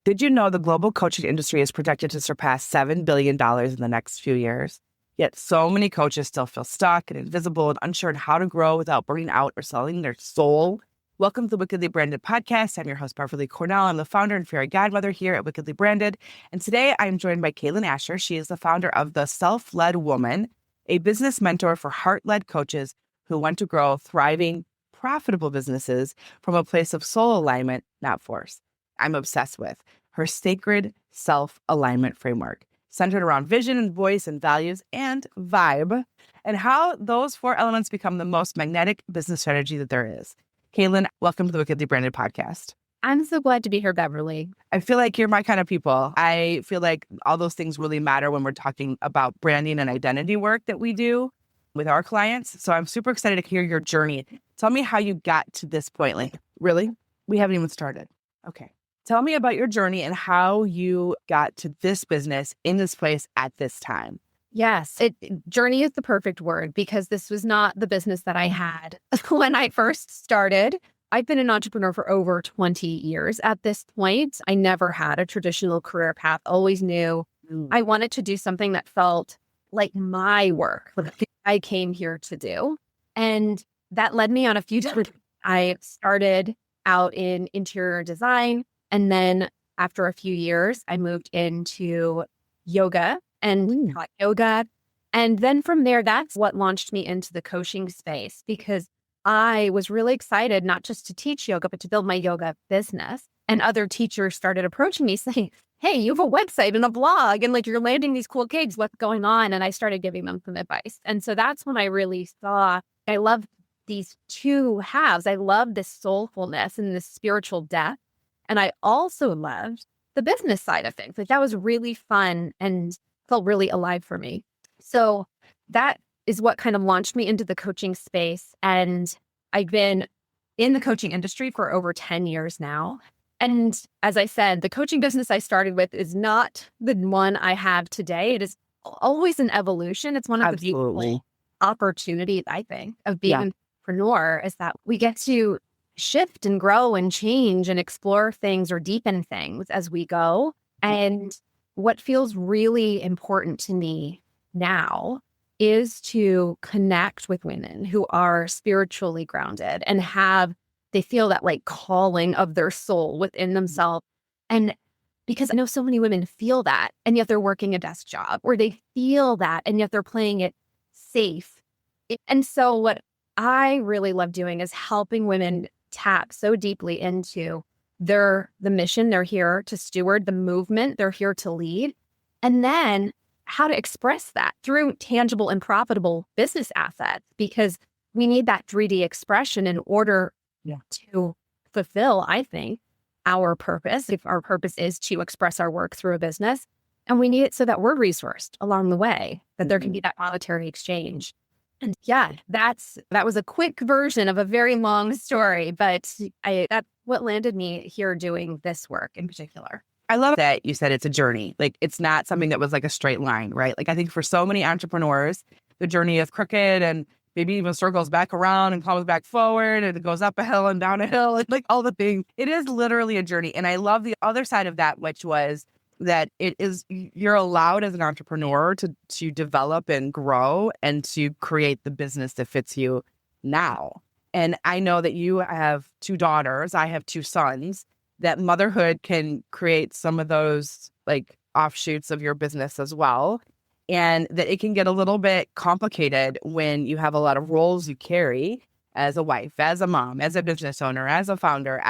Did you know the global coaching industry is projected to surpass $7 billion in the next few years? Yet so many coaches still feel stuck and invisible and unsure on how to grow without burning out or selling their soul. Welcome to the Wickedly Branded podcast. I'm your host, Beverly Cornell. I'm the founder and fairy godmother here at Wickedly Branded. And today I'm joined by Cailen Ascher. She is the founder of The Self-Led Woman, a business mentor for heart-led coaches who want to grow thriving, profitable businesses from a place of soul alignment, not force. I'm obsessed with her sacred self-alignment framework, centered around vision and voice and values and vibe, and how those four elements become the most magnetic business strategy that there is. Cailen, welcome to the Wickedly Branded podcast. I'm so glad to be here, Beverly. I feel like you're my kind of people. I feel like all those things really matter when we're talking about branding and identity work that we do with our clients. So I'm super excited to hear your journey. Tell me how you got to this point. Like, really? We haven't even started. Okay. Tell me about your journey and how you got to this business in this place at this time. Yes, journey is the perfect word because this was not the business that I had when I first started. I've been an entrepreneur for over 20 years at this point. I never had a traditional career path, always knew I wanted to do something that felt like my work, like I came here to do. And that led me on a few different. I started out in interior design. And then after a few years, I moved into yoga and taught yoga. And then from there, that's what launched me into the coaching space because I was really excited not just to teach yoga, but to build my yoga business. And other teachers started approaching me saying, hey, you have a website and a blog and like you're landing these cool gigs. What's going on? And I started giving them some advice. And so that's when I really saw I love these two halves. I love this soulfulness and this spiritual depth. And I also loved the business side of things. Like that was really fun and felt really alive for me. So that is what kind of launched me into the coaching space. And I've been in the coaching industry for over 10 years now. And as I said, the coaching business I started with is not the one I have today. It is always an evolution. It's one of the beautiful opportunities, I think, of being an entrepreneur is that we get to shift and grow and change and explore things or deepen things as we go. And what feels really important to me now is to connect with women who are spiritually grounded and they feel that like calling of their soul within themselves. And because I know so many women feel that, and yet they're working a desk job, or they feel that, and yet they're playing it safe. And so what I really love doing is helping women tap so deeply into the mission they're here to steward, the movement they're here to lead, and then how to express that through tangible and profitable business assets, because we need that 3D expression in order to fulfill, I think, our purpose. If our purpose is to express our work through a business, and we need it so that we're resourced along the way, that there can be that monetary exchange. And that was a quick version of a very long story, but that's what landed me here doing this work in particular. I love that you said it's a journey. Like it's not something that was like a straight line, right? Like I think for so many entrepreneurs, the journey is crooked and maybe even circles back around and comes back forward and it goes up a hill and down a hill and like all the things. It is literally a journey. And I love the other side of that, which was that you're allowed as an entrepreneur to develop and grow and to create the business that fits you now. And I know that you have 2 daughters. I have 2 sons. That motherhood can create some of those like offshoots of your business as well. And that it can get a little bit complicated when you have a lot of roles you carry as a wife, as a mom, as a business owner, as a founder,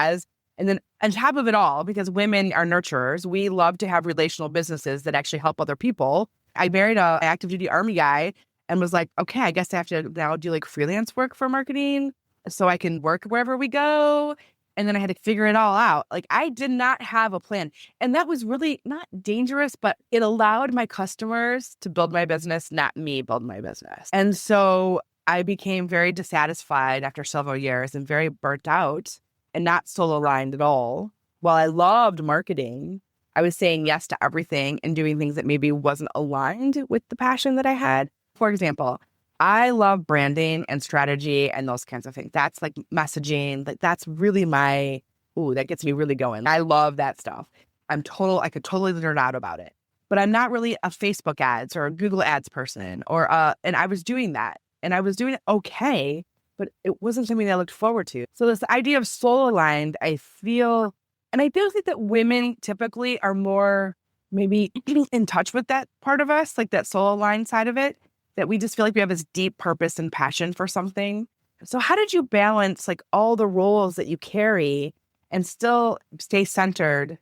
and then on top of it all, because women are nurturers, we love to have relational businesses that actually help other people. I married an active duty Army guy and was like, okay, I guess I have to now do like freelance work for marketing so I can work wherever we go. And then I had to figure it all out. Like I did not have a plan. And that was really not dangerous, but it allowed my customers to build my business, not me build my business. And so I became very dissatisfied after several years and very burnt out and not soul aligned at all. While I loved marketing, I was saying yes to everything and doing things that maybe wasn't aligned with the passion that I had. For example, I love branding and strategy and those kinds of things. That's like messaging. Like that's really that gets me really going. I love that stuff. I could totally nerd out about it. But I'm not really a Facebook ads or a Google ads person and I was doing that and I was doing it okay, but it wasn't something that I looked forward to. So this idea of soul aligned, I feel, and I do think that women typically are more maybe in touch with that part of us, like that soul aligned side of it, that we just feel like we have this deep purpose and passion for something. So how did you balance like all the roles that you carry and still stay centered?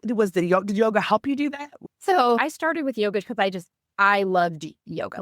Did yoga help you do that? So I started with yoga because I loved yoga.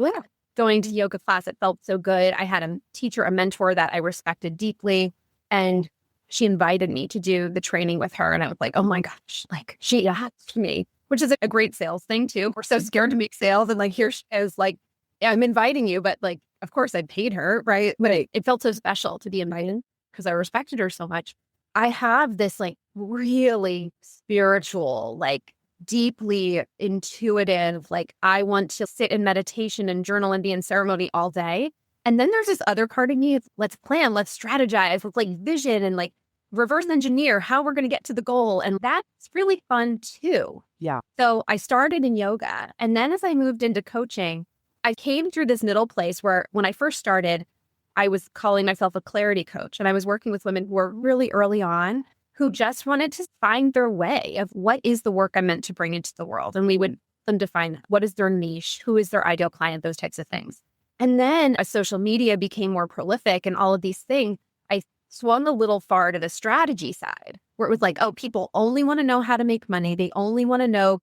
Going to yoga class, it felt so good. I had a teacher, a mentor that I respected deeply. And she invited me to do the training with her. And I was like, oh my gosh, like she asked me, which is a great sales thing too. We're so scared to make sales. And like, here she is like, yeah, I'm inviting you. But like, of course I paid her, right? But it felt so special to be invited because I respected her so much. I have this like really spiritual, like deeply intuitive, like I want to sit in meditation and journal and be in ceremony all day. And then there's this other part of me, let's plan, let's strategize, let's like vision and like reverse engineer how we're going to get to the goal. And that's really fun too. Yeah. So I started in yoga. And then as I moved into coaching, I came through this middle place where when I first started, I was calling myself a clarity coach. And I was working with women who were really early on who just wanted to find their way of what is the work I'm meant to bring into the world. And we would them define what is their niche, who is their ideal client, those types of things. And then as social media became more prolific and all of these things, I swung a little far to the strategy side where it was like, oh, people only want to know how to make money. They only want to know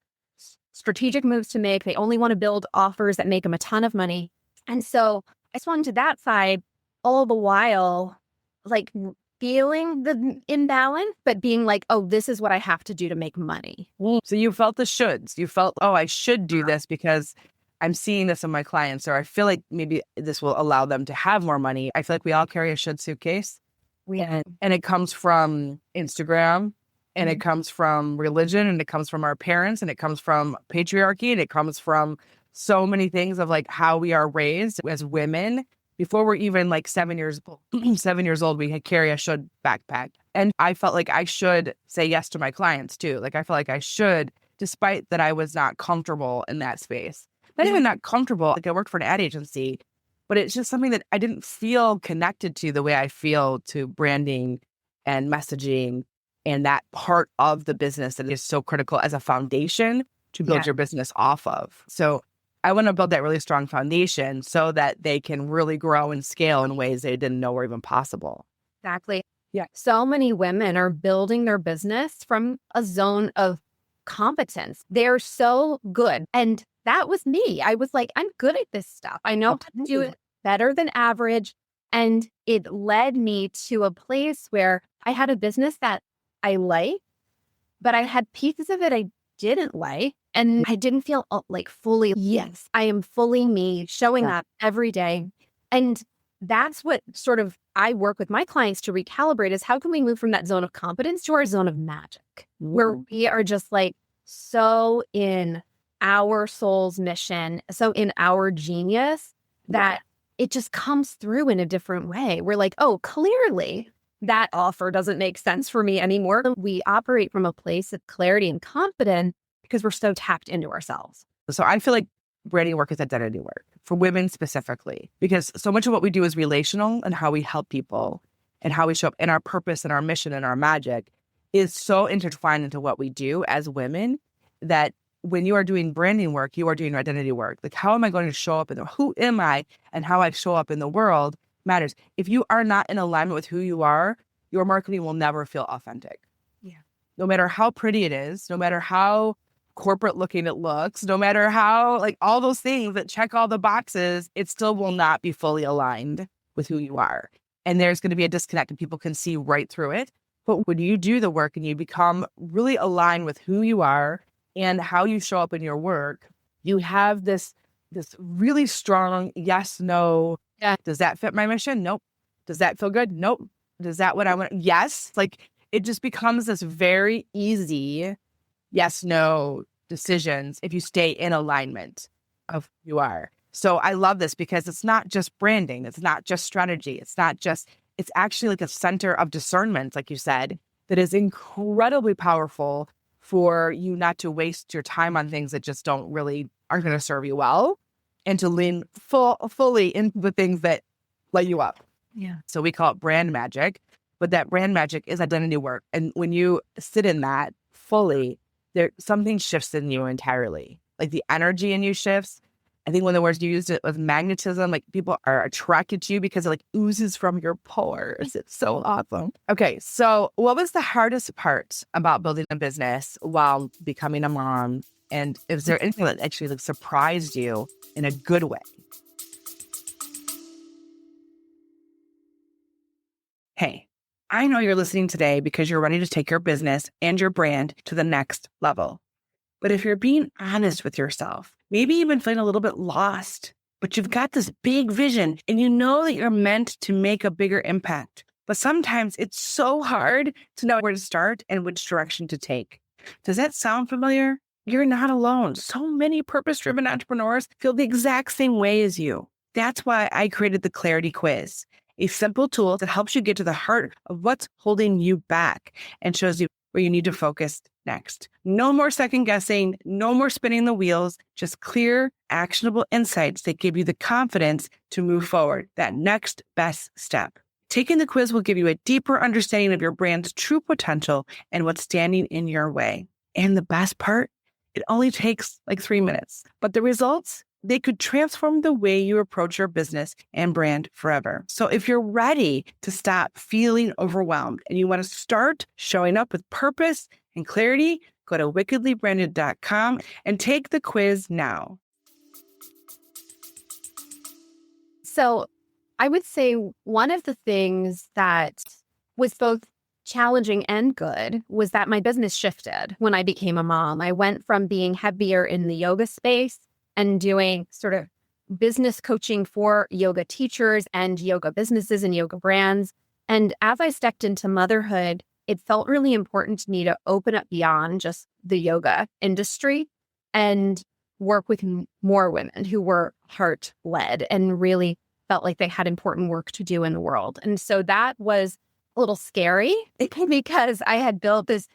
strategic moves to make. They only want to build offers that make them a ton of money. And so I swung to that side all the while, like feeling the imbalance, but being like, oh, this is what I have to do to make money. So you felt the shoulds. You felt, oh, I should do this because I'm seeing this in my clients, or I feel like maybe this will allow them to have more money. I feel like we all carry a should suitcase. And it comes from Instagram, and it comes from religion, and it comes from our parents, and it comes from patriarchy, and it comes from so many things of like how we are raised as women. Before we're even like 7 years old, we carry a should backpack. And I felt like I should say yes to my clients too. Like I felt like I should, despite that I was not comfortable in that space. Not even not comfortable. Like I worked for an ad agency, but it's just something that I didn't feel connected to the way I feel to branding and messaging and that part of the business that is so critical as a foundation to build your business off of. So I want to build that really strong foundation so that they can really grow and scale in ways they didn't know were even possible. Exactly. Yeah. So many women are building their business from a zone of competence. They're so good. And that was me. I was like, I'm good at this stuff. I know how to do it better than average. And it led me to a place where I had a business that I liked, but I had pieces of it I didn't like. And I didn't feel like fully, yes, I am fully me, showing up every day. And that's what sort of I work with my clients to recalibrate is how can we move from that zone of competence to our zone of magic, where we are just like so in our soul's mission, so in our genius that it just comes through in a different way. We're like, oh, clearly that offer doesn't make sense for me anymore. We operate from a place of clarity and confidence because we're so tapped into ourselves. So I feel like branding work is identity work for women specifically, because so much of what we do is relational and how we help people and how we show up and our purpose and our mission and our magic is so intertwined into what we do as women that when you are doing branding work, you are doing identity work. Like, how am I going to show up who am I and how I show up in the world matters. If you are not in alignment with who you are, your marketing will never feel authentic. Yeah. No matter how pretty it is, no matter how corporate looking it looks, no matter how like all those things that check all the boxes, it still will not be fully aligned with who you are. And there's going to be a disconnect and people can see right through it. But when you do the work and you become really aligned with who you are and how you show up in your work, you have this really strong yes, no. Yeah. Does that fit my mission? Nope. Does that feel good? Nope. Does that what I want? Yes. Like it just becomes this very easy yes, no decisions if you stay in alignment of who you are. So I love this because it's not just branding. It's not just strategy. It's actually like a center of discernment, like you said, that is incredibly powerful for you not to waste your time on things that just aren't going to serve you well, and to lean fully into the things that light you up. Yeah. So we call it brand magic, but that brand magic is identity work. And when you sit in that fully, something shifts in you entirely. Like the energy in you shifts. I think one of the words you used it was magnetism. Like people are attracted to you because it like oozes from your pores. It's so awesome. Okay. So what was the hardest part about building a business while becoming a mom? And is there anything that actually like surprised you in a good way? Hey, I know you're listening today because you're ready to take your business and your brand to the next level. But if you're being honest with yourself, maybe even feeling a little bit lost, but you've got this big vision and you know that you're meant to make a bigger impact. But sometimes it's so hard to know where to start and which direction to take. Does that sound familiar? You're not alone. So many purpose-driven entrepreneurs feel the exact same way as you. That's why I created the Clarity Quiz, a simple tool that helps you get to the heart of what's holding you back and shows you where you need to focus next. No more second guessing, no more spinning the wheels, just clear, actionable insights that give you the confidence to move forward, that next best step. Taking the quiz will give you a deeper understanding of your brand's true potential and what's standing in your way. And the best part, it only takes like 3 minutes, but the results, they could transform the way you approach your business and brand forever. So if you're ready to stop feeling overwhelmed and you want to start showing up with purpose and clarity, go to wickedlybranded.com and take the quiz now. So I would say one of the things that was both challenging and good was that my business shifted when I became a mom. I went from being heavier in the yoga space and doing sort of business coaching for yoga teachers and yoga businesses and yoga brands. And as I stepped into motherhood, it felt really important to me to open up beyond just the yoga industry and work with more women who were heart-led and really felt like they had important work to do in the world. And so that was a little scary because I had built this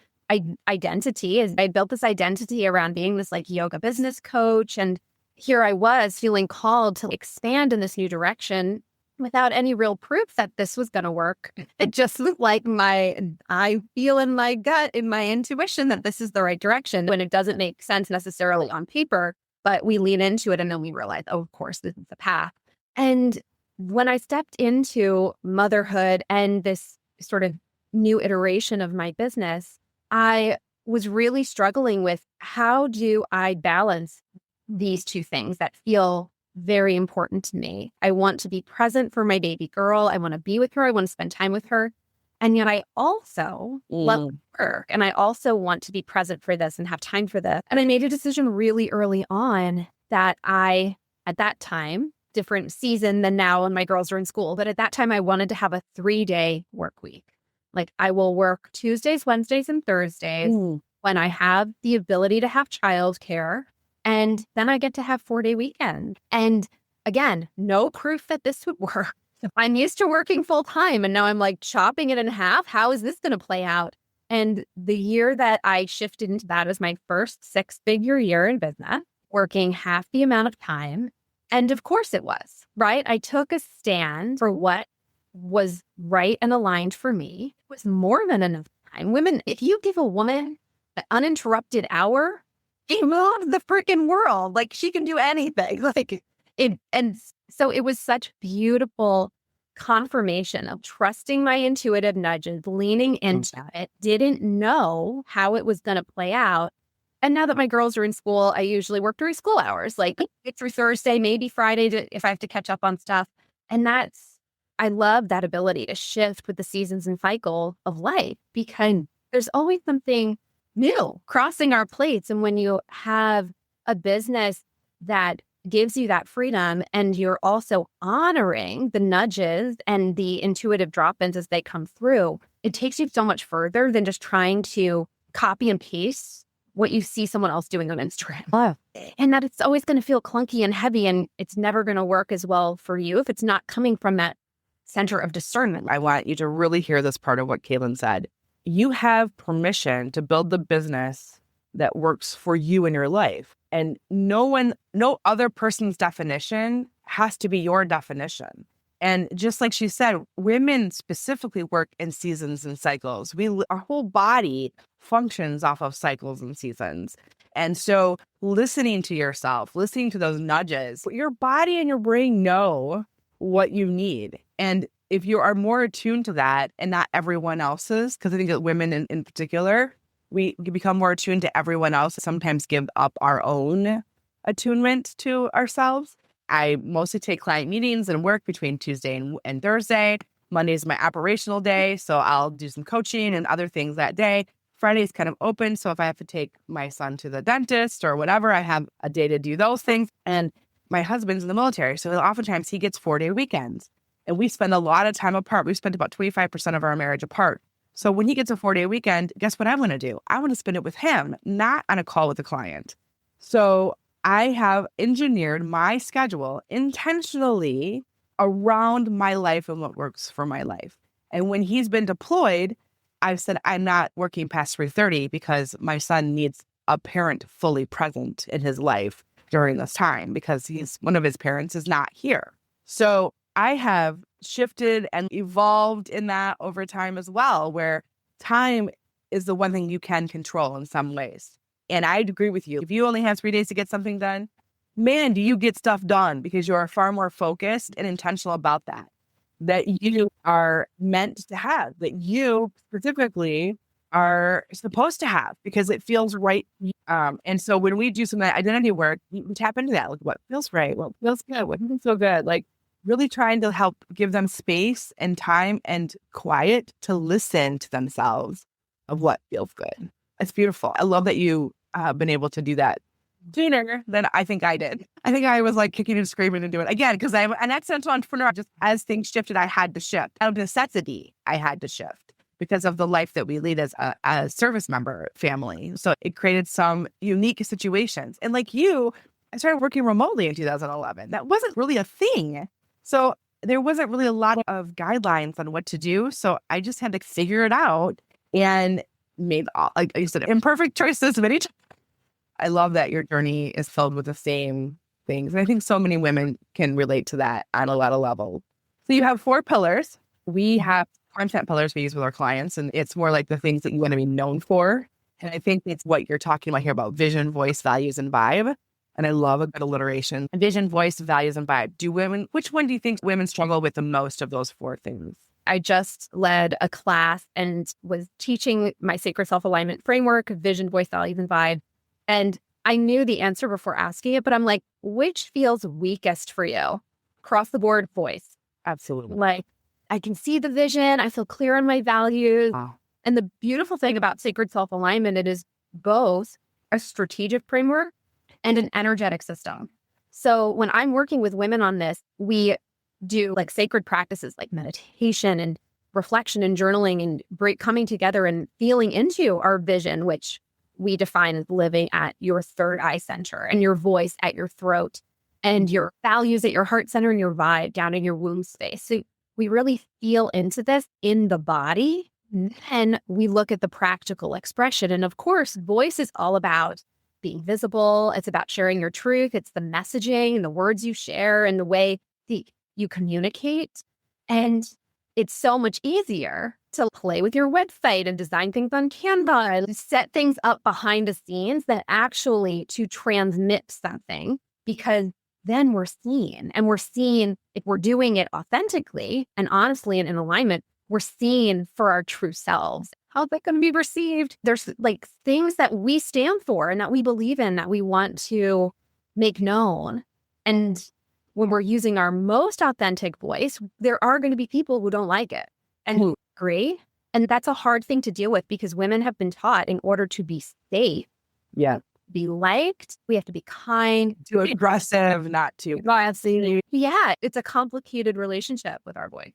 identity. I built this identity around being this like yoga business coach. And here I was feeling called to expand in this new direction without any real proof that this was going to work. It just looked like I feel in my gut, in my intuition that this is the right direction when it doesn't make sense necessarily on paper, but we lean into it and then we realize, oh, of course, this is the path. And when I stepped into motherhood and this sort of new iteration of my business, I was really struggling with how do I balance these two things that feel very important to me. I want to be present for my baby girl. I want to be with her. I want to spend time with her. And yet I also love work. And I also want to be present for this and have time for this. And I made a decision really early on that at that time, different season than now when my girls are in school, but at that time I wanted to have a 3-day work week. Like I will work Tuesdays, Wednesdays, and Thursdays when I have the ability to have childcare. And then I get to have 4-day weekend. And again, no proof that this would work. I'm used to working full time and now I'm like chopping it in half. How is this going to play out? And the year that I shifted into that as my first 6-figure year in business, working half the amount of time. And of course it was, right? I took a stand for what was right and aligned for me. It was more than enough time. Women, if you give a woman an uninterrupted hour, she moves the freaking world. Like she can do anything. And so it was such beautiful confirmation of trusting my intuitive nudges, leaning into it, didn't know how it was going to play out. And now that my girls are in school, I usually work during school hours, like through Thursday, maybe Friday if I have to catch up on stuff. And I love that ability to shift with the seasons and cycle of life because there's always something new crossing our plates. And when you have a business that gives you that freedom and you're also honoring the nudges and the intuitive drop-ins as they come through, it takes you so much further than just trying to copy and paste what you see someone else doing on Instagram. Oh. And that it's always going to feel clunky and heavy and it's never going to work as well for you if it's not coming from that center of discernment. I want you to really hear this part of what Cailen said. You have permission to build the business that works for you in your life. And no other person's definition has to be your definition. And just like she said, women specifically work in seasons and cycles. Our whole body functions off of cycles and seasons. And so listening to yourself, listening to those nudges, your body and your brain know what you need. And if you are more attuned to that and not everyone else's, because I think that women in particular, we become more attuned to everyone else, sometimes give up our own attunement to ourselves. I mostly take client meetings and work between Tuesday and Thursday. Monday is my operational day, so I'll do some coaching and other things that day. Friday is kind of open, so if I have to take my son to the dentist or whatever, I have a day to do those things. And my husband's in the military, so oftentimes he gets 4-day weekends. And we spend a lot of time apart. We spent about 25% of our marriage apart. So when he gets a 4-day weekend, guess what I want to do? I want to spend it with him, not on a call with a client. So I have engineered my schedule intentionally around my life and what works for my life. And when he's been deployed, I've said I'm not working past 3:30 because my son needs a parent fully present in his life during this time because one of his parents is not here. So I have shifted and evolved in that over time as well, where time is the one thing you can control in some ways. And I agree with you. If you only have 3 days to get something done, man, do you get stuff done because you are far more focused and intentional about that you are meant to have, that you specifically are supposed to have because it feels right. And so when we do some of that identity work, we tap into that, like what feels right, what feels good, what doesn't feel good, like really trying to help give them space and time and quiet to listen to themselves of what feels good. It's beautiful. I love that you have been able to do that sooner than I think I did. I think I was like kicking and screaming and doing it again because I'm an accidental entrepreneur. Just as things shifted, I had to shift. Out of necessity, I had to shift because of the life that we lead as a service member family. So it created some unique situations. And like you, I started working remotely in 2011. That wasn't really a thing. So there wasn't really a lot of guidelines on what to do. So I just had to figure it out and made, like you said, imperfect choices many times. I love that your journey is filled with the same things. And I think so many women can relate to that on a lot of levels. So you have 4 pillars. We have content pillars we use with our clients, and it's more like the things that you want to be known for. And I think it's what you're talking about here about vision, voice, values, and vibe. And I love a good alliteration. Vision, voice, values, and vibe. Which one do you think women struggle with the most of those 4 things? I just led a class and was teaching my sacred self-alignment framework, vision, voice, values, and vibe. And I knew the answer before asking it, but I'm like, which feels weakest for you? Across the board, voice. Absolutely. Like, I can see the vision. I feel clear on my values. Wow. And the beautiful thing about sacred self-alignment, it is both a strategic framework and an energetic system. So when I'm working with women on this, we do like sacred practices like meditation and reflection and journaling and coming together and feeling into our vision, which we define as living at your third eye center and your voice at your throat and your values at your heart center and your vibe down in your womb space. So we really feel into this in the body. Then we look at the practical expression. And of course, voice is all about being visible. It's about sharing your truth. It's the messaging and the words you share and the way that you communicate. And it's so much easier to play with your website and design things on Canva and set things up behind the scenes that actually to transmit something, because then we're seen, and we're seen if we're doing it authentically and honestly and in alignment, we're seen for our true selves. How's that going to be received? There's like things that we stand for and that we believe in that we want to make known. And when we're using our most authentic voice, there are going to be people who don't like it and who agree. And that's a hard thing to deal with because women have been taught in order to be safe, be liked, we have to be kind, Too aggressive, not too. Yeah, it's a complicated relationship with our voice.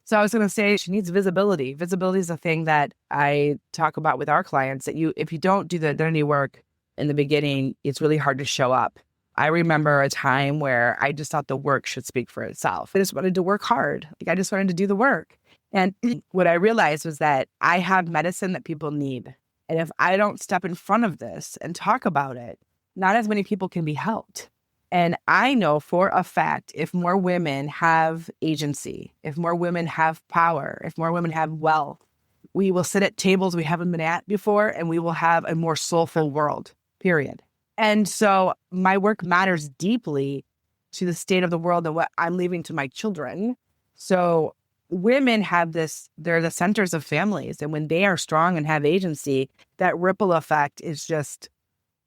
So I was going to say she needs visibility. Visibility is a thing that I talk about with our clients, that if you don't do the identity work in the beginning, it's really hard to show up. I remember a time where I just thought the work should speak for itself. I just wanted to work hard. Like I just wanted to do the work. And what I realized was that I have medicine that people need. And if I don't step in front of this and talk about it, not as many people can be helped. And I know for a fact, if more women have agency, if more women have power, if more women have wealth, we will sit at tables we haven't been at before, and we will have a more soulful world, period. And so my work matters deeply to the state of the world and what I'm leaving to my children. So women have this, they're the centers of families. And when they are strong and have agency, that ripple effect is just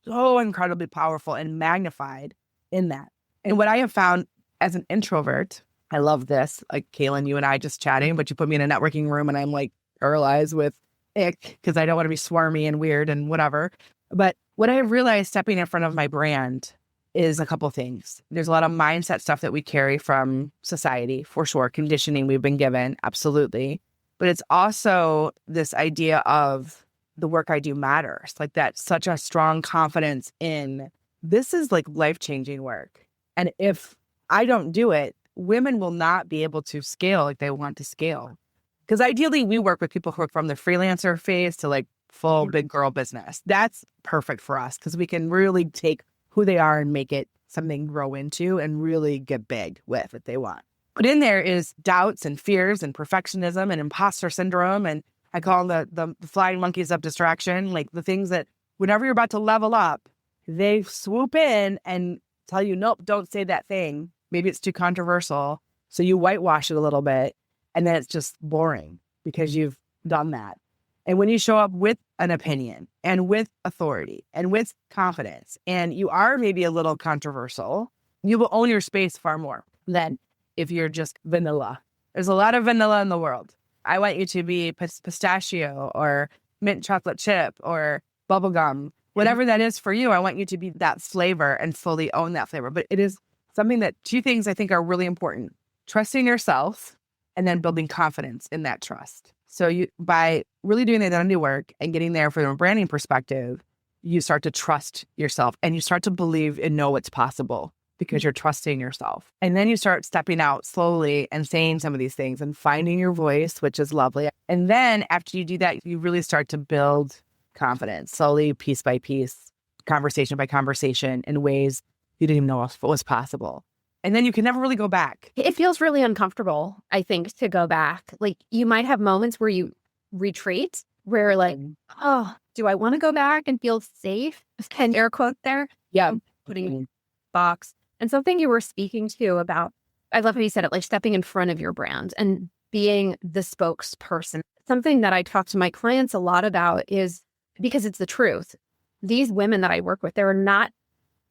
so incredibly powerful and magnified in that. And what I have found as an introvert, I love this, like Cailen, you and I just chatting, but you put me in a networking room and I'm like paralyzed with ick because I don't want to be swarmy and weird and whatever. But what I realized stepping in front of my brand is a couple things. There's a lot of mindset stuff that we carry from society, for sure, conditioning we've been given, absolutely. But it's also this idea of the work I do matters, like that, such a strong confidence in this is like life-changing work. And if I don't do it, women will not be able to scale like they want to scale. Because ideally, we work with people who are from the freelancer phase to like full big girl business. That's perfect for us because we can really take who they are and make it something to grow into and really get big with if they want. But in there is doubts and fears and perfectionism and imposter syndrome. And I call them the flying monkeys of distraction, like the things that whenever you're about to level up, they swoop in and tell you, nope, don't say that thing. Maybe it's too controversial. So you whitewash it a little bit. And then it's just boring because you've done that. And when you show up with an opinion and with authority and with confidence, and you are maybe a little controversial, you will own your space far more than if you're just vanilla. There's a lot of vanilla in the world. I want you to be pistachio or mint chocolate chip or bubblegum, whatever that is for you. I want you to be that flavor and fully own that flavor. But it is something that two things I think are really important: trusting yourself and then building confidence in that trust. So you, by really doing the identity work and getting there from a branding perspective, you start to trust yourself and you start to believe and know it's possible because you're trusting yourself. And then you start stepping out slowly and saying some of these things and finding your voice, which is lovely. And then after you do that, you really start to build confidence slowly, piece by piece, conversation by conversation, in ways you didn't even know was possible. And then you can never really go back. It feels really uncomfortable, I think, to go back. Like you might have moments where you retreat, where like, oh, do I want to go back and feel safe? Can air quote there? Yeah. Putting in a box. And something you were speaking to about, I love how you said it, like stepping in front of your brand and being the spokesperson. Something that I talk to my clients a lot about is, because it's the truth, these women that I work with, they're not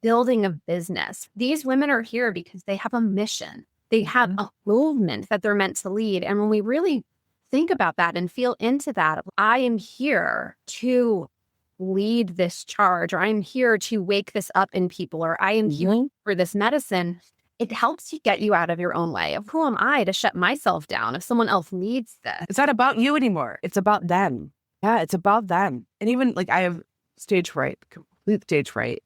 building a business. These women are here because they have a mission. They have a movement that they're meant to lead. And when we really think about that and feel into that, I am here to lead this charge, or I'm here to wake this up in people, or I am here for this medicine. It helps you get you out of your own way of who am I to shut myself down if someone else needs this. It's not about you anymore. It's about them. Yeah, it's about them. And even like I have stage fright, complete stage fright.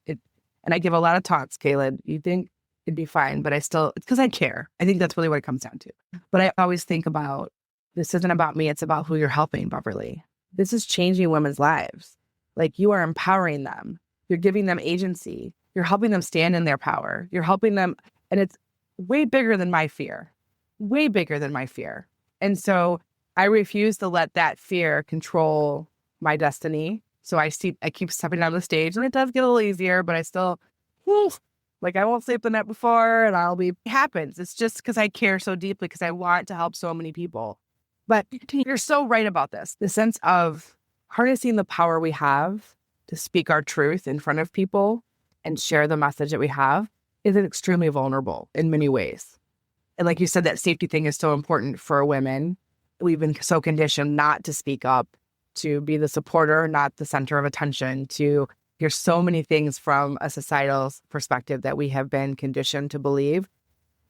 And I give a lot of talks, Cailen. You think it'd be fine, but it's because I care. I think that's really what it comes down to. But I always think about, this isn't about me. It's about who you're helping, Beverly. This is changing women's lives. Like you are empowering them. You're giving them agency. You're helping them stand in their power. You're helping them. And it's way bigger than my fear, way bigger than my fear. And so I refuse to let that fear control my destiny. So I keep stepping on the stage, and it does get a little easier, but I still, like I won't sleep the night before, and it happens. It's just because I care so deeply, because I want to help so many people. But you're so right about this. The sense of harnessing the power we have to speak our truth in front of people and share the message that we have is extremely vulnerable in many ways. And like you said, that safety thing is so important for women. We've been so conditioned not to speak up, to be the supporter, not the center of attention, to hear so many things from a societal perspective that we have been conditioned to believe.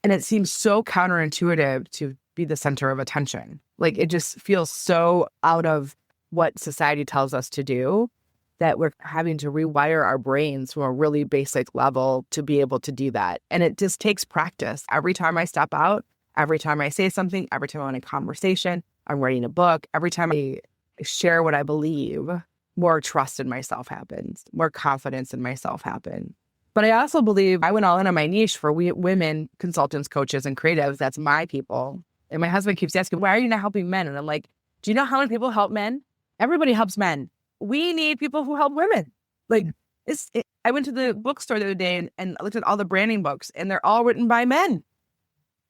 And it seems so counterintuitive to be the center of attention. Like it just feels so out of what society tells us to do that we're having to rewire our brains from a really basic level to be able to do that. And it just takes practice. Every time I step out, every time I say something, every time I'm in a conversation, I'm writing a book, every time I share what I believe, more trust in myself happens, more confidence in myself happen. But I also believe I went all in on my niche for women, consultants, coaches, and creatives. That's my people. And my husband keeps asking, why are you not helping men? And I'm like, do you know how many people help men? Everybody helps men. We need people who help women. Like, I went to the bookstore the other day and looked at all the branding books, and they're all written by men.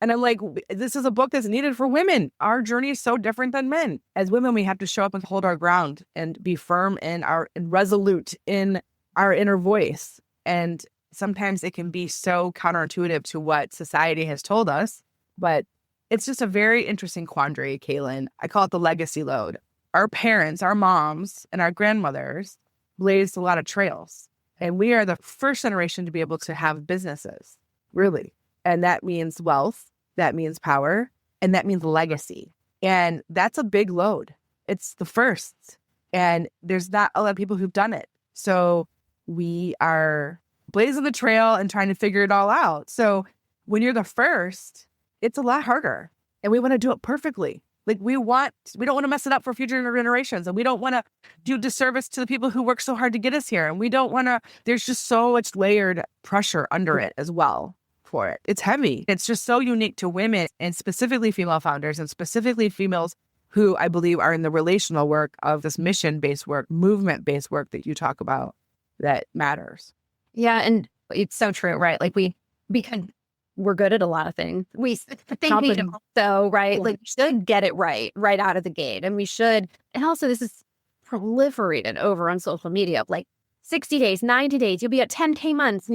And I'm like, this is a book that's needed for women. Our journey is so different than men. As women, we have to show up and hold our ground and be firm and resolute in our inner voice. And sometimes it can be so counterintuitive to what society has told us, but it's just a very interesting quandary, Cailen. I call it the legacy load. Our parents, our moms, and our grandmothers blazed a lot of trails. And we are the first generation to be able to have businesses, really. And that means wealth, that means power, and that means legacy. And that's a big load. It's the first. And there's not a lot of people who've done it. So we are blazing the trail and trying to figure it all out. So when you're the first, it's a lot harder. And we want to do it perfectly. Like we don't want to mess it up for future generations. And we don't want to do disservice to the people who work so hard to get us here. And we don't want to, there's just so much layered pressure under it as well for it. It's heavy. It's just so unique to women and specifically female founders and specifically females who I believe are in the relational work of this mission-based work, movement-based work that you talk about that matters. Yeah. And it's so true, right? Like because we're good at a lot of things. We think we don't. So, right? Like we should get it right out of the gate. And we should, and also this is proliferated over on social media, like 60 days, 90 days, you'll be at 10K months.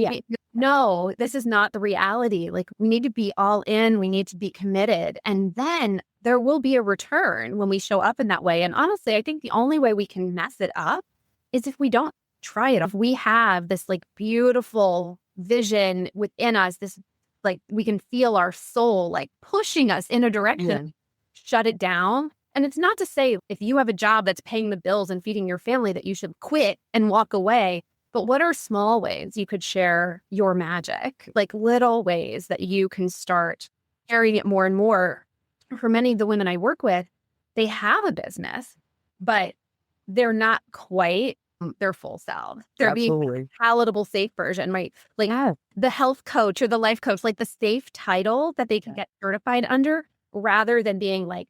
No, this is not the reality. Like we need to be all in. We need to be committed. And then there will be a return when we show up in that way. And honestly, I think the only way we can mess it up is if we don't try it. If we have this like beautiful vision within us, this like we can feel our soul like pushing us in a direction, shut it down. And it's not to say if you have a job that's paying the bills and feeding your family that you should quit and walk away. But what are small ways you could share your magic? Like little ways that you can start carrying it more and more. For many of the women I work with, they have a business, but they're not quite their full self. They're being a palatable, safe version, right? Like the health coach or the life coach, like the safe title that they can get certified under rather than being like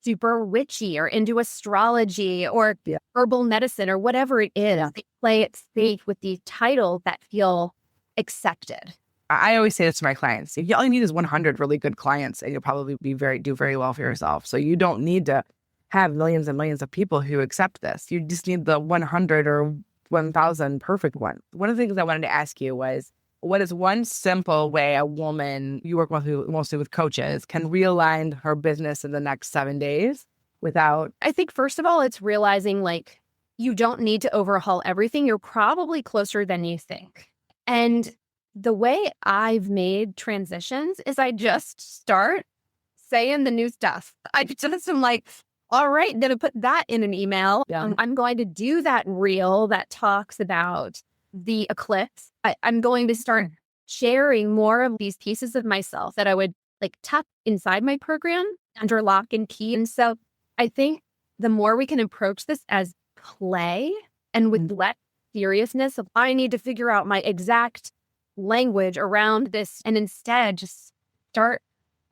super witchy or into astrology or herbal medicine or whatever it is. They play it safe with these titles that feel accepted. I always say this to my clients. All you need is 100 really good clients and you'll probably do very well for yourself. So you don't need to have millions and millions of people who accept this. You just need the 100 or 1,000 perfect one. One of the things I wanted to ask you was, what is one simple way a woman you work with, mostly with coaches, can realign her business in the next 7 days without? I think first of all, it's realizing like you don't need to overhaul everything. You're probably closer than you think. And the way I've made transitions is I just start saying the new stuff. I just am like, all right, I'm going to put that in an email. I'm going to do that reel that talks about the eclipse. I'm going to start sharing more of these pieces of myself that I would like tuck inside my program under lock and key. And so I think the more we can approach this as play and with less seriousness of I need to figure out my exact language around this and instead just start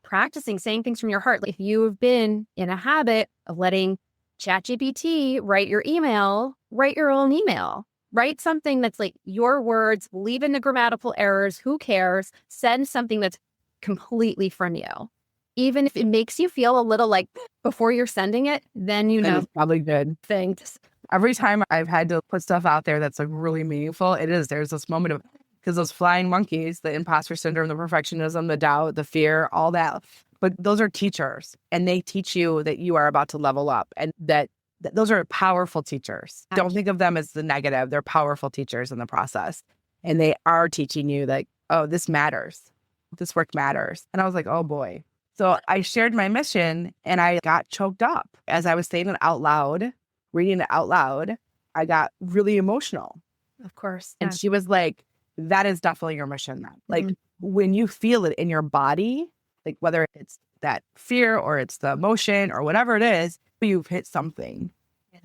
practicing saying things from your heart. Like if you have been in a habit of letting ChatGPT write your email, write your own email. Write something that's like your words, leave in the grammatical errors, who cares? Send something that's completely from you. Even if it makes you feel a little like before you're sending it, then you know. It's probably good. Things. Every time I've had to put stuff out there that's like really meaningful, there's this moment of, because those flying monkeys, the imposter syndrome, the perfectionism, the doubt, the fear, all that. But those are teachers and they teach you that you are about to level up and that those are powerful teachers. Don't think of them as the negative. They're powerful teachers in the process. And they are teaching you that, oh, this matters. This work matters. And I was like, oh boy. So I shared my mission and I got choked up. As I was saying it out loud, reading it out loud, I got really emotional. Of course. And she was like, that is definitely your mission then. Like when you feel it in your body, like whether it's that fear or it's the emotion or whatever it is, you've hit something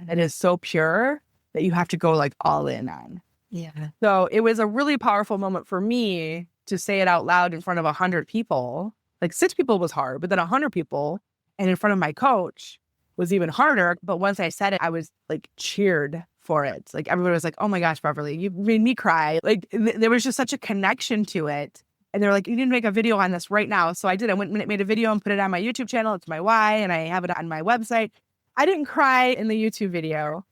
that is so pure that you have to go like all in on. Yeah. So it was a really powerful moment for me to say it out loud in front of 100 people. Like 6 people was hard, but then 100 people and in front of my coach was even harder. But once I said it, I was like cheered for it. Like everybody was like, oh my gosh, Beverly, you made me cry. Like there was just such a connection to it. And they're like, you need to make a video on this right now. So I did. I went and made a video and put it on my YouTube channel. It's my why. And I have it on my website. I didn't cry in the YouTube video,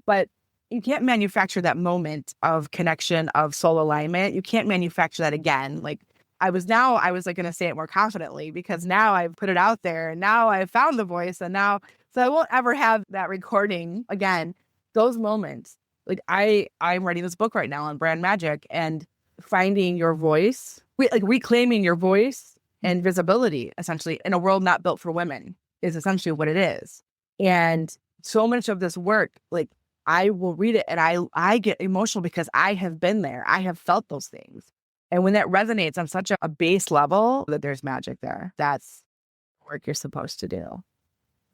but you can't manufacture that moment of connection, of soul alignment. You can't manufacture that again. Like I was like going to say it more confidently because now I've put it out there and now I've found the voice and now, so I won't ever have that recording again. Those moments, like I'm writing this book right now on brand magic and finding your voice, reclaiming your voice and visibility, essentially in a world not built for women is essentially what it is. And so much of this work, like I will read it and I get emotional because I have been there. I have felt those things. And when that resonates on such a base level, that there's magic there. That's work you're supposed to do.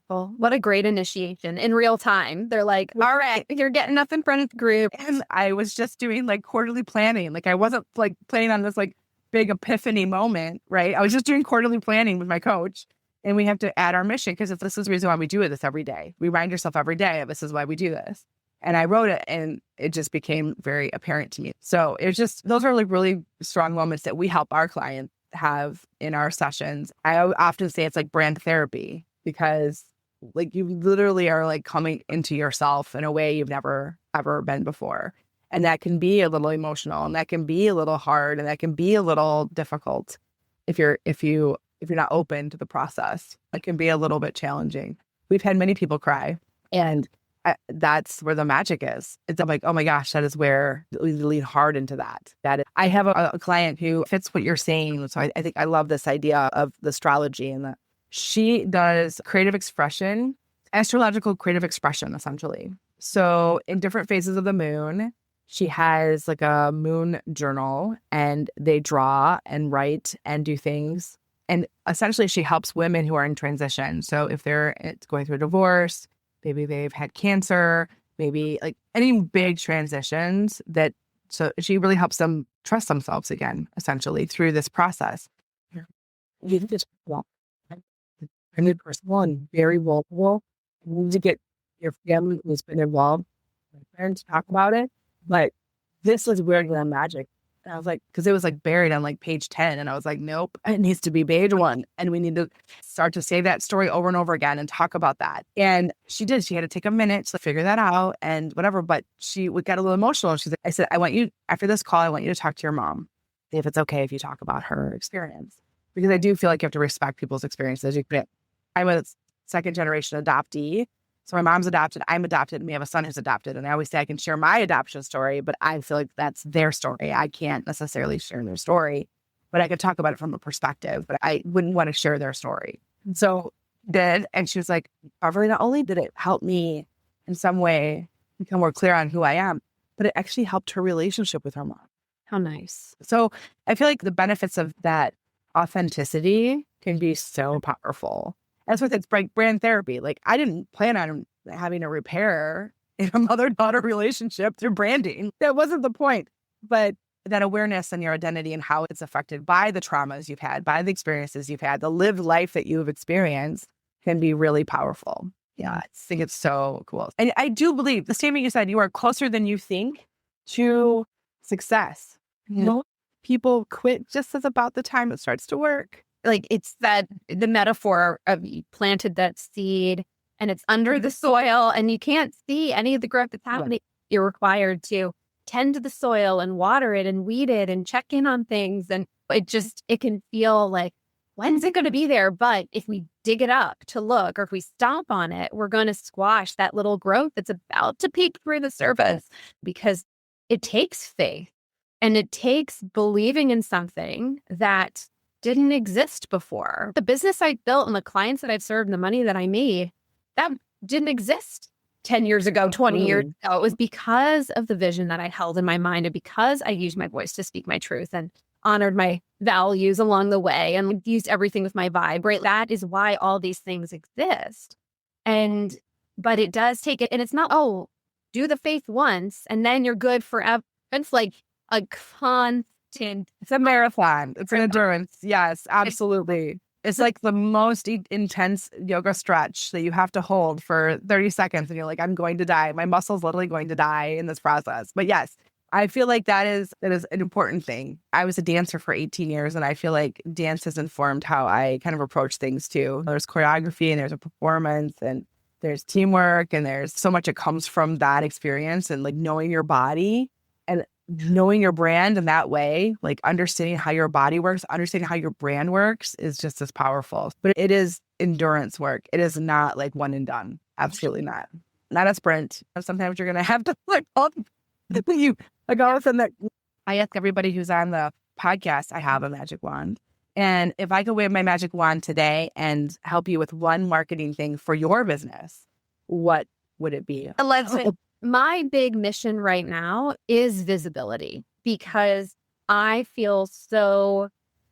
Well, what a great initiation in real time. They're like, all right, you're getting up in front of the group. And I was just doing like quarterly planning. Like I wasn't like planning on this like big epiphany moment, right? I was just doing quarterly planning with my coach. And we have to add our mission because this is the reason why we do this every day. We remind yourself every day, this is why we do this. And I wrote it and it just became very apparent to me. So it's just, those are like really strong moments that we help our clients have in our sessions. I often say it's like brand therapy because like you literally are like coming into yourself in a way you've never, ever been before. And that can be a little emotional and that can be a little hard and that can be a little difficult if you're not open to the process. It can be a little bit challenging. We've had many people cry and that's where the magic is. It's like, oh my gosh, that is where we lean hard into that. I have a client who fits what you're saying. So I think I love this idea of the astrology and that she does creative expression, astrological creative expression, essentially. So in different phases of the moon, she has like a moon journal and they draw and write and do things. And essentially she helps women who are in transition. So if they're going through a divorce, maybe they've had cancer, maybe like any big transitions so she really helps them trust themselves again, essentially through this process. You just I'm the person one, very vulnerable. You need to get your family who's been involved, my parents talk about it. Like this is where the magic. And I was like, because it was like buried on like page 10. And I was like, nope, it needs to be page 1. And we need to start to say that story over and over again and talk about that. And she did. She had to take a minute to figure that out and whatever. But she would get a little emotional. She's like, I said, I want you, after this call, I want you to talk to your mom. See if it's okay if you talk about her experience. Because I do feel like you have to respect people's experiences. I'm a second generation adoptee. So my mom's adopted, I'm adopted, and we have a son who's adopted. And I always say I can share my adoption story, but I feel like that's their story. I can't necessarily share their story, but I could talk about it from a perspective, but I wouldn't want to share their story. And so did, and she was like, Beverly, not only did it help me in some way become more clear on who I am, but it actually helped her relationship with her mom. How nice. So I feel like the benefits of that authenticity can be so powerful. That's what it's brand therapy. Like I didn't plan on having a repair in a mother-daughter relationship through branding. That wasn't the point. But that awareness and your identity and how it's affected by the traumas you've had, by the experiences you've had, the lived life that you've experienced can be really powerful. Yeah, I think it's so cool. And I do believe the statement you said, you are closer than you think to success. Yeah. Most people quit just as about the time it starts to work. Like it's the metaphor of you planted that seed and it's under the soil and you can't see any of the growth that's happening. Right. You're required to tend to the soil and water it and weed it and check in on things. And it can feel like, when's it going to be there? But if we dig it up to look, or if we stomp on it, we're going to squash that little growth that's about to peek through the surface, because it takes faith and it takes believing in something that didn't exist before. The business I built and the clients that I've served and the money that I made, that didn't exist 10 years ago, 20 years ago. It was because of the vision that I held in my mind and because I used my voice to speak my truth and honored my values along the way and used everything with my vibe, right? That is why all these things exist. But it does take it. And it's not, do the faith once and then you're good forever. It's like a constant. It's a marathon. It's an endurance. Yes, absolutely. It's like the most intense yoga stretch that you have to hold for 30 seconds. And you're like, I'm going to die. My muscle's literally going to die in this process. But yes, I feel like that is an important thing. I was a dancer for 18 years, and I feel like dance has informed how I kind of approach things too. There's choreography and there's a performance and there's teamwork, and there's so much that comes from that experience, and like knowing your body and knowing your brand in that way, like understanding how your body works, understanding how your brand works is just as powerful. But it is endurance work. It is not like one and done. Absolutely not. Not a sprint. Sometimes you're going to have to like all you like all of a sudden that I ask everybody who's on the podcast, I have a magic wand. And if I could wave my magic wand today and help you with one marketing thing for your business, what would it be? My big mission right now is visibility, because I feel so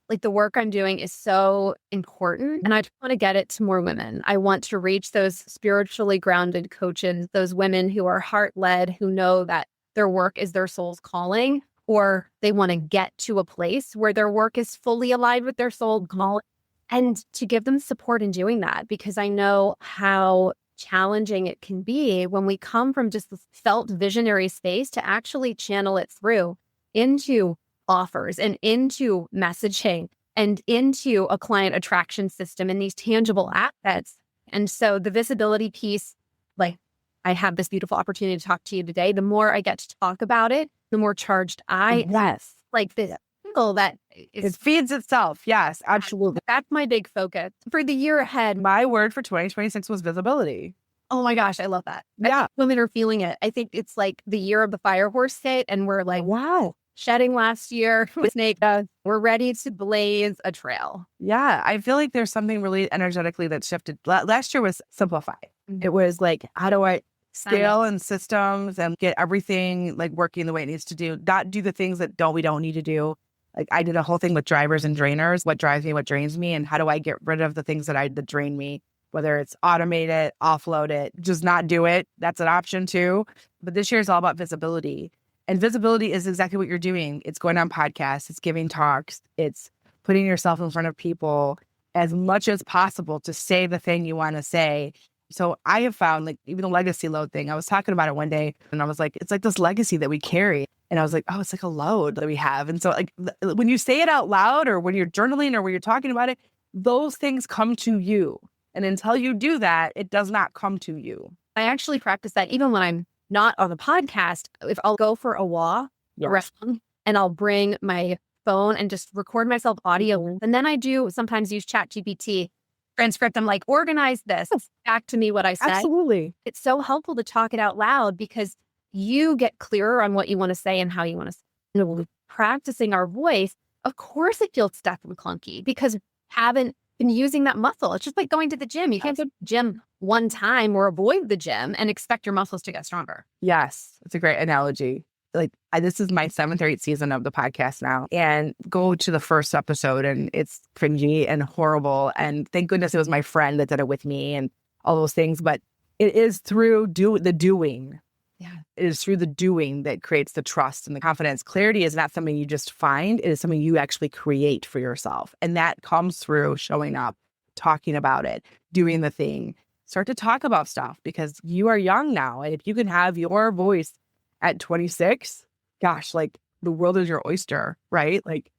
like the work I'm doing is so important, and I just want to get it to more women. I want to reach those spiritually grounded coaches, those women who are heart-led, who know that their work is their soul's calling, or they want to get to a place where their work is fully aligned with their soul calling, and to give them support in doing that, because I know how challenging it can be when we come from just this felt visionary space to actually channel it through into offers and into messaging and into a client attraction system and these tangible assets. And so the visibility piece, like I have this beautiful opportunity to talk to you today. The more I get to talk about it, the more charged like this angle that it feeds itself. Yes, absolutely. That's my big focus for the year ahead. My word for 2026 was visibility. Oh my gosh, I love that. Yeah. Women are feeling it. I think it's like the year of the fire horse hit, and we're like, wow, shedding last year with snake. We're ready to blaze a trail. Yeah. I feel like there's something really energetically that shifted. Last year was simplify. Mm-hmm. It was like, how do I scale and systems and get everything like working the way it needs to do, not do the things that we don't need to do. Like I did a whole thing with drivers and drainers, what drives me, what drains me, and how do I get rid of the things that drain me, whether it's automate it, offload it, just not do it. That's an option too. But this year is all about visibility. And visibility is exactly what you're doing. It's going on podcasts, it's giving talks, it's putting yourself in front of people as much as possible to say the thing you want to say. So I have found like even the legacy load thing, I was talking about it one day and I was like, it's like this legacy that we carry. And I was like, oh, it's like a load that we have. And so like when you say it out loud or when you're journaling or when you're talking about it, those things come to you. And until you do that, it does not come to you. I actually practice that even when I'm not on the podcast. If I'll go for a walk around and I'll bring my phone and just record myself audio. And then I do sometimes use ChatGPT transcript. I'm like, organize this back to me what I said. Absolutely. It's so helpful to talk it out loud because you get clearer on what you want to say and how you want to say. And practicing our voice, of course it feels stiff and clunky because we haven't been using that muscle. It's just like going to the gym. You can't go to the gym one time or avoid the gym and expect your muscles to get stronger. Yes. It's a great analogy. Like this is my 7th or 8th season of the podcast now, and go to the first episode and it's cringy and horrible. And thank goodness it was my friend that did it with me and all those things. But it is through the doing. Yeah. It is through the doing that creates the trust and the confidence. Clarity is not something you just find. It is something you actually create for yourself. And that comes through showing up, talking about it, doing the thing. Start to talk about stuff because you are young now. And if you can have your voice at 26, gosh, like the world is your oyster, right? Like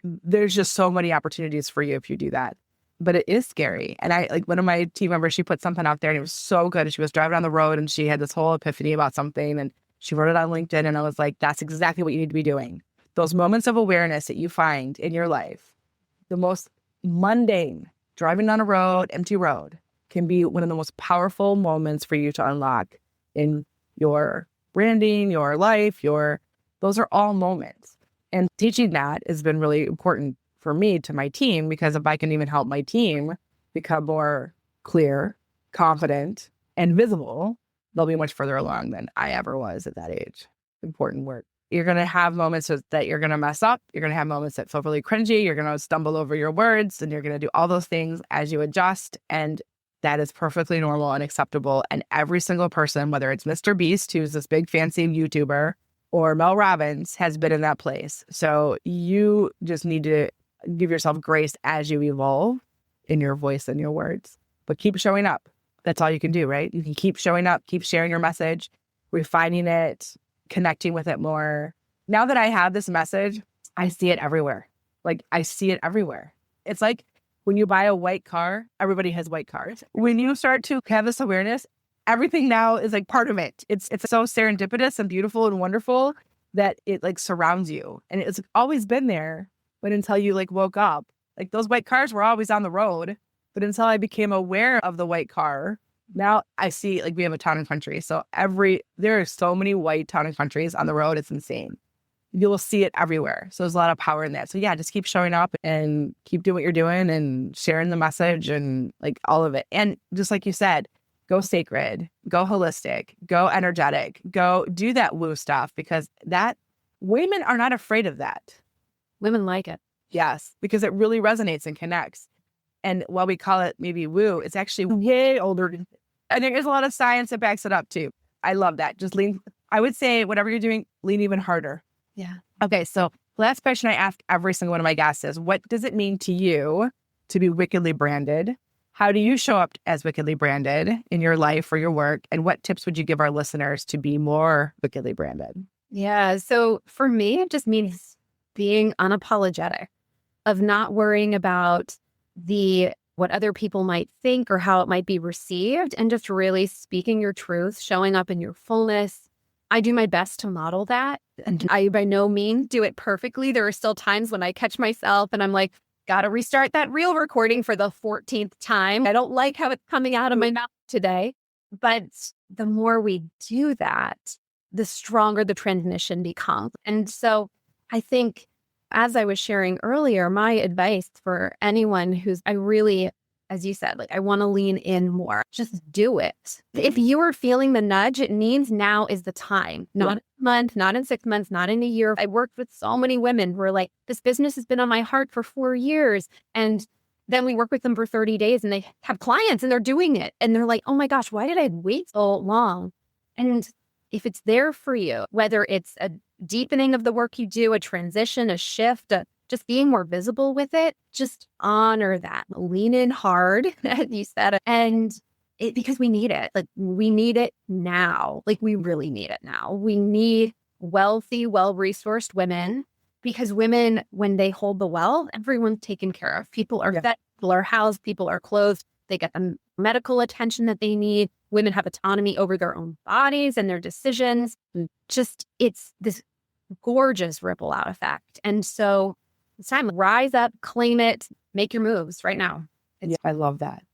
there's just so many opportunities for you if you do that. But it is scary. And I like one of my team members, she put something out there and it was so good. She was driving on the road and she had this whole epiphany about something and she wrote it on LinkedIn. And I was like, that's exactly what you need to be doing. Those moments of awareness that you find in your life, the most mundane, driving on a road, empty road, can be one of the most powerful moments for you to unlock in your branding, your life, those are all moments. And teaching that has been really important for me to my team, because if I can even help my team become more clear, confident, and visible, they'll be much further along than I ever was at that age. Important work. You're going to have moments that you're going to mess up. You're going to have moments that feel really cringy. You're going to stumble over your words and you're going to do all those things as you adjust. And That is perfectly normal and acceptable. And every single person, whether it's Mr. Beast, who's this big fancy YouTuber, or Mel Robbins, has been in that place. So you just need to give yourself grace as you evolve in your voice and your words. But keep showing up. That's all you can do, right? You can keep showing up, keep sharing your message, refining it, connecting with it more. Now that I have this message, I see it everywhere. Like, I see it everywhere. It's like when you buy a white car, everybody has white cars. When you start to have this awareness, everything now is like part of it. It's so serendipitous and beautiful and wonderful that it like surrounds you. And it's always been there, but until you like woke up, like those white cars were always on the road. But until I became aware of the white car, now I see like we have a town and country. So there are so many white town and countries on the road. It's insane. You will see it everywhere. So there's a lot of power in that. So yeah, just keep showing up and keep doing what you're doing and sharing the message and like all of it. And just like you said, go sacred, go holistic, go energetic, go do that woo stuff, because that women are not afraid of that. Women like it. Yes, because it really resonates and connects. And while we call it maybe woo, it's actually way older. And there is a lot of science that backs it up too. I love that. Just lean. I would say whatever you're doing, lean even harder. Yeah. Okay. So last question I ask every single one of my guests is, what does it mean to you to be wickedly branded? How do you show up as wickedly branded in your life or your work? And what tips would you give our listeners to be more wickedly branded? Yeah. So for me, it just means being unapologetic, of not worrying about what other people might think or how it might be received, and just really speaking your truth, showing up in your fullness. I do my best to model that. And I by no means do it perfectly. There are still times when I catch myself and I'm like, gotta restart that reel recording for the 14th time. I don't like how it's coming out of my mouth today. But the more we do that, the stronger the transmission becomes. And so I think, as I was sharing earlier, my advice for anyone I really, as you said, like, I want to lean in more, just do it. If you are feeling the nudge, it means now is the time, not a month, not in 6 months, not in a year. I worked with so many women who are like, this business has been on my heart for 4 years. And then we work with them for 30 days and they have clients and they're doing it. And they're like, oh my gosh, why did I wait so long? And if it's there for you, whether it's a deepening of the work you do, a transition, a shift, just being more visible with it, just honor that. Lean in hard, as you said, because we need it. Like, we need it now. Like, we really need it now. We need wealthy, well-resourced women, because women, when they hold the wealth, everyone's taken care of. People are fed, people are housed, people are clothed. They get the medical attention that they need. Women have autonomy over their own bodies and their decisions. Just, it's this gorgeous ripple out effect. And so it's time to rise up, claim it, make your moves right now. I love that.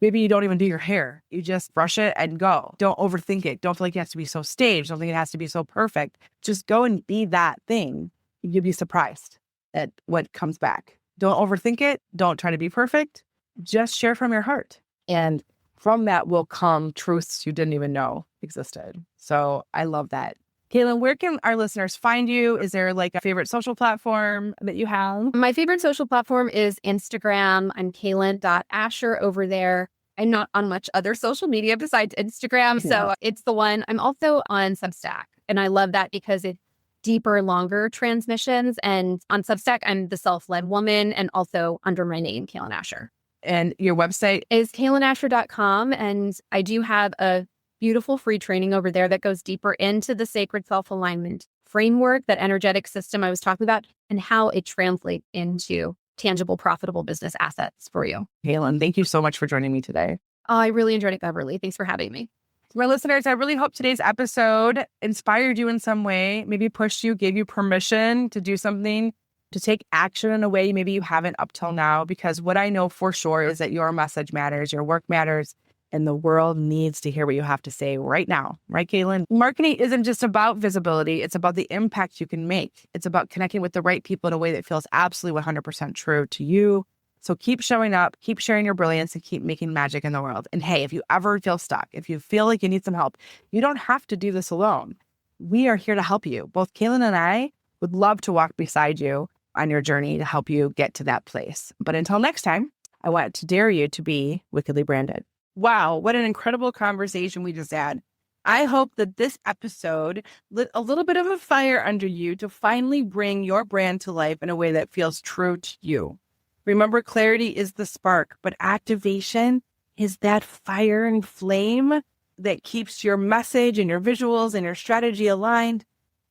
Maybe you don't even do your hair. You just brush it and go. Don't overthink it. Don't feel like it has to be so staged. Don't think it has to be so perfect. Just go and be that thing. You'll be surprised at what comes back. Don't overthink it. Don't try to be perfect. Just share from your heart. And from that will come truths you didn't even know existed. So I love that. Cailen, where can our listeners find you? Is there like a favorite social platform that you have? My favorite social platform is Instagram. I'm Cailen.Ascher over there. I'm not on much other social media besides Instagram. So it's the one. I'm also on Substack. And I love that because it's deeper, longer transmissions. And on Substack, I'm the self-led woman, and also under my name, Cailen Ascher. And your website is CailenAscher.com. And I do have a beautiful free training over there that goes deeper into the sacred self-alignment framework, that energetic system I was talking about, and how it translates into tangible, profitable business assets for you. Cailen, thank you so much for joining me today. Oh, I really enjoyed it, Beverly. Thanks for having me. My listeners, I really hope today's episode inspired you in some way, maybe pushed you, gave you permission to do something, to take action in a way maybe you haven't up till now. Because what I know for sure is that your message matters, your work matters, and the world needs to hear what you have to say right now. Right, Cailen? Marketing isn't just about visibility. It's about the impact you can make. It's about connecting with the right people in a way that feels absolutely 100% true to you. So keep showing up, keep sharing your brilliance, and keep making magic in the world. And hey, if you ever feel stuck, if you feel like you need some help, you don't have to do this alone. We are here to help you. Both Cailen and I would love to walk beside you on your journey to help you get to that place. But until next time, I want to dare you to be wickedly branded. Wow, what an incredible conversation we just had. I hope that this episode lit a little bit of a fire under you to finally bring your brand to life in a way that feels true to you. Remember, clarity is the spark, but activation is that fire and flame that keeps your message and your visuals and your strategy aligned,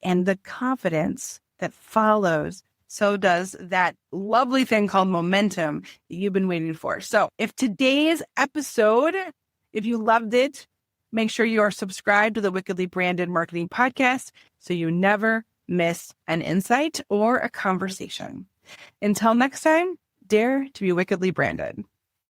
and the confidence that follows. So does that lovely thing called momentum that you've been waiting for. So if today's episode, if you loved it, make sure you are subscribed to the Wickedly Branded Marketing Podcast so you never miss an insight or a conversation. Until next time, dare to be wickedly branded.